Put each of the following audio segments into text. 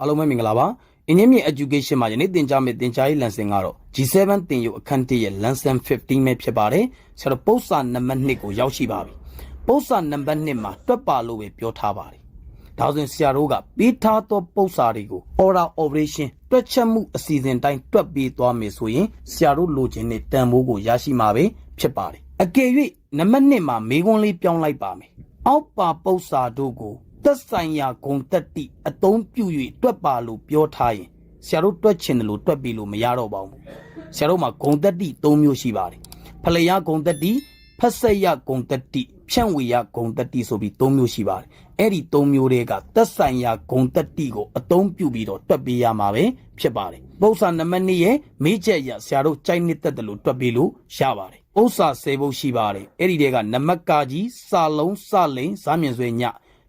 အားလုံးပဲမင်္ဂလာပါအင်းမြင့် education မှာယနေ့သင်ကြားမယ့်သင်ကြားရေး lesson ကတော့ G7 သင်ယူအခန်း1ရဲ့ Lesson-15 ပဲဖြစ်ပါတယ်ဆရာတို့ပု္ပ္ပာနံပါတ်2ကိုရောက်ရှိပါပြီပု္ပ္ပာနံပါတ်2မှာတွက်ပါလို့ပဲပြောထားပါတယ်ဒါဆိုရင်ဆရာတို့ကပေးထားသောပု္ပ္ပာတွေကို order operation တွက်ချက်မှုအစီအစဉ်တိုင်းတွက်ပေးသွားမယ်ဆိုရင်ဆရာတို့လိုချင်တဲ့တန်ဖိုးကိုရရှိမှာပဲဖြစ်ပါတယ်အကယ်၍နံပါတ်2မှာမေးခွန်းလေးပြောင်းလိုက်ပါမယ်အောက်ပါပု္ပ္ပာတို့ကိုသက်ဆိုင်ရာဂုဏ်တက်တိအသုံးပြု၍တွက်ပါလို့ပြောထားရင်ဆရာတို့တွက်ချင်တယ်လို့တွက်ပြီးလို့မရတော့ပါဘူးဆရာတို့မှာဂုဏ်တက်တိ3မျိုးရှိပါတယ်ဖလျာဂုဏ်တက်တိဖက်ဆက်ရဂုဏ်တက်တိဖြန့်ဝေရဂုဏ်တက်တိဆိုပြီး3မျိုးရှိပါတယ်အဲ့ဒီ3မျိုးတွေကသက်ဆိုင်ရာဂုဏ်တက်တိကိုအသုံးပြုပြီးတော့တွက်ပေးရမှာပဲဖြစ်ပါတယ်ပု္ပ္ပာနံပါတ်2ရဲ့မေးချက်ရဆရာတို့ကြိုက်နှစ်သက်တယ်လို့တွက်ပေးလို့ရပါတယ်ဥစ္စာ10ပုဒ်ရှိပါတယ်အဲ့ဒီတွေကနံပါတ်ကကြီးစာလုံးစလိန်ဇာမြင်ဆွေည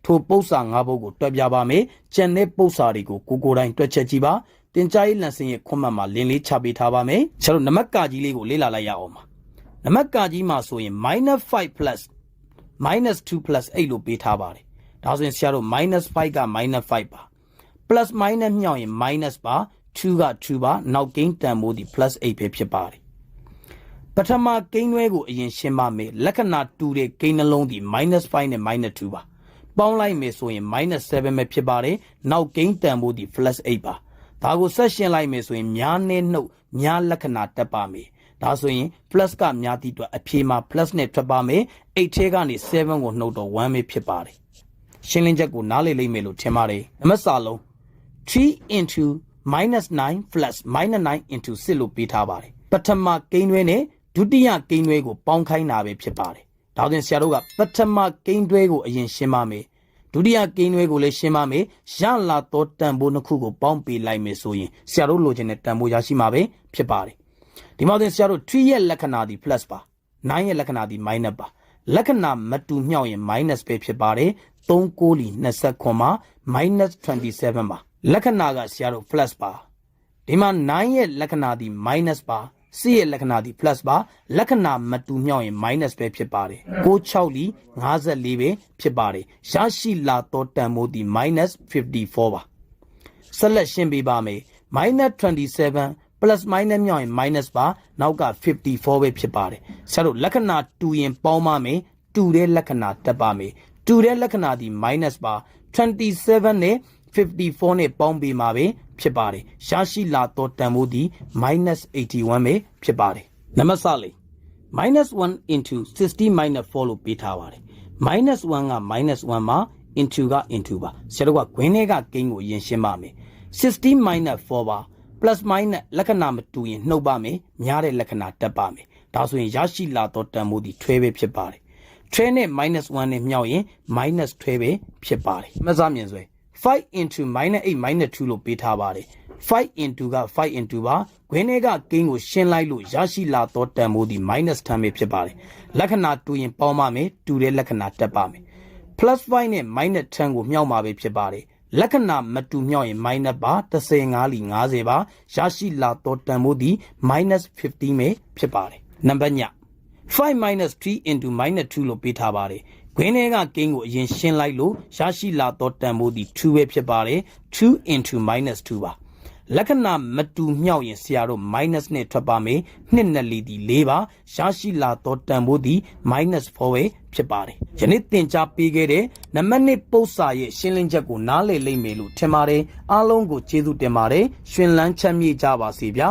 ထိုပု္ပ္ပာ5ပုဒ်ကိုတွက်ပြပါမယ်ကျန်တဲ့ပု္ပ္ပာတွေကိုကိုယ်တိုင်တွက်ချက်ကြည့်ပါသင်ကြားရေးလန်စင်ရဲ့ခွန်းမှတ်မှာလင်းလေးချပေးထားပါမယ်ဆရာတို့နံပါတ်ကကြီးလေးကိုလေ့လာလိုက်ရအောင်ပါနံပါတ်ကကြီးမှာဆိုရင် -5 plus -2 plus 8လို့ပေးထားပါတယ်ဒါဆိုရင်ဆရာတို့ -5 က -5 ပါ plus minus မြောက်ရင် minus ပါ2က2ပါနောက်ကိန်းတန်ဖိုးဒီ plus 8ပဲဖြစ်ပါတယ်ပထမကိန်းတွဲကိုအရင်ရှင်းပါမယ်လက္ခဏာတူတဲ့ကိန်းနှလုံးဒီ -5 နဲ့ -2 ပါပေါင်းလိုက်မယ်ဆိုရင် -7 ပဲဖြစ်ပါတယ်နောက်ကိန်းတန်ဖိုးဒီ plus 8ပါဒါကိုဆက်ရှင်းလိုက်မယ်ဆိုရင်များနဲ့နှုတ်များလက္ခဏာတက်ပါမယ်ဒါဆိုရင် plus ကများသည့်အတွက်အဖြေမှာ plus နဲ့ထွက်ပါမယ်8ထဲကနေ7ကိုနှုတ်တော့1ပဲဖြစ်ပါတယ်ရှင်းလင်းချက်ကိုနားလည်လိမ့်မယ်လို့ထင်ပါတယ်နံပါတ်စာလုံး3 into -9 plus -9 into 6လို့ပေးထားပါတယ်ပထမကိန်းတွဲနဲ့ဒုတိယကိန်းတွဲကိုပေါင်းခိုင်းတာပဲဖြစ်ပါတယ်ဒါဆိုရင်ဆရာတို့ကပထမကိန်းတွဲကိုအရင်ရှင်းပါမယ်ဒုတိယကိန်းတွဲကိုလည်းရှင်းပါမယ်ရလာသောတန်ဖိုးနှစ်ခုကိုပေါင်းပေးလိုက်မယ်ဆိုရင်ဆရာတို့လိုချင်တဲ့တန်ဖိုးရရှိမှာပဲဖြစ်ပါတယ်ဒီမှာသင်ဆရာတို့3ရဲ့လက္ခဏာဒီ plus ပါ9ရဲ့လက္ခဏာဒီ minus ပါလက္ခဏာမတူမြောက်ရင် minus ပဲဖြစ်ပါတယ်3 9လီ29မှာ -27 ပါလက္ခဏာကဆရာတို့ plus ပါဒီမှာ9ရဲ့လက္ခဏာဒီ minus ပါ10ရဲ့လက္ခဏာဒီ plus ပါလက္ခဏာမတူမြောက်ရင် minus ပဲဖြစ်ပါတယ်6 6လီ54ပဲဖြစ်ပါတယ်ရရှိလာသောတန်ဖိုးဒီ -54 ပါဆက်လက်ရှင်းပေးပါမယ်-27 plus minus မြောက်ရင် minus ပါနောက်က54ပဲဖြစ်ပါတယ်ဆရာတို့လက္ခဏာတူရင်ပေါင်းပါမယ်တူတဲ့လက္ခဏာတက်ပါမယ်တူတဲ့လက္ခဏာဒီ minus ပါ27နဲ့54နဲ့ပေါင်းပေးမှာပဲဖြစ်ပါတယ်ရရှိလာသောတန်ဖိုးဒီ -81ပဲဖြစ်ပါတယ်နံပါတ်စလေး -1 into 60 -4လို့ပေးထားပါတယ် -1 က -1 မှာ into က into ပါဆရာတို့ကခွင်းထဲကကိန်းကိုရင်ရှင်းပါမယ်60 - 4ပါ plus minus လက္ခဏာမတူရင်နှုတ်ပါမယ်များတဲ့လက္ခဏာတက်ပါမယ်ဒါဆိုရင်ရရှိလာသောတန်ဖိုးဒီထွဲပဲဖြစ်ပါတယ်ထွဲနဲ့ -1 နဲ့မြောက်ရင် -ထွဲပဲဖြစ်ပါတယ်မစမြင်စွဲ5 into -8 -2လို့ပေးထားပါတယ်5 into က5 into ပါခွင်းထဲကကိန်းကိုရှင်းလိုက်လို့ရရှိလာသောတန်ဖိုးဒီ -10 ပဲဖြစ်ပါတယ်လက္ခဏာတူရင်ပေါင်းပါမယ်တူတဲ့လက္ခဏာတက်ပါမယ် plus 5နဲ့ -10 ကိုမြောက်မှာပဲဖြစ်ပါတယ်လက္ခဏာမတူမြောက်ရင် minus ပါ15လီ50ပါရရှိလာသောတန်ဖိုးဒီ -15 ပဲဖြစ်ပါတယ်နံပါတ်ည5 - 3 into -2လို့ပေးထားပါတယ်ခွင်းထဲကကိန်းကိုအရင်ရှင်းလိုက်လို့ရရှိလာသောတန်ဖိုးဒီ2ပဲဖြစ်ပါတယ်2 into -2 ပါလက္ခဏာမတူမြောက်ရင်ဆရာတို့ minus နဲ့ထွက်ပါမယ်2နဲ့လီဒီ4ပါရရှိလာသောတန်ဖိုးဒီ -4 ပဲဖြစ်ပါတယ်ယနေ့သင်ကြားပေးခဲ့တဲ့နံပါတ်1ပု္ပ္ပာရဲ့ရှင်းလင်းချက်ကိုနားလည်လိမ့်မယ်လို့ထင်ပါတယ်အားလုံးကိုကျေးဇူးတင်ပါတယ်ရှင်လန်းချမ်းမြေ့ကြပါစေဗျာ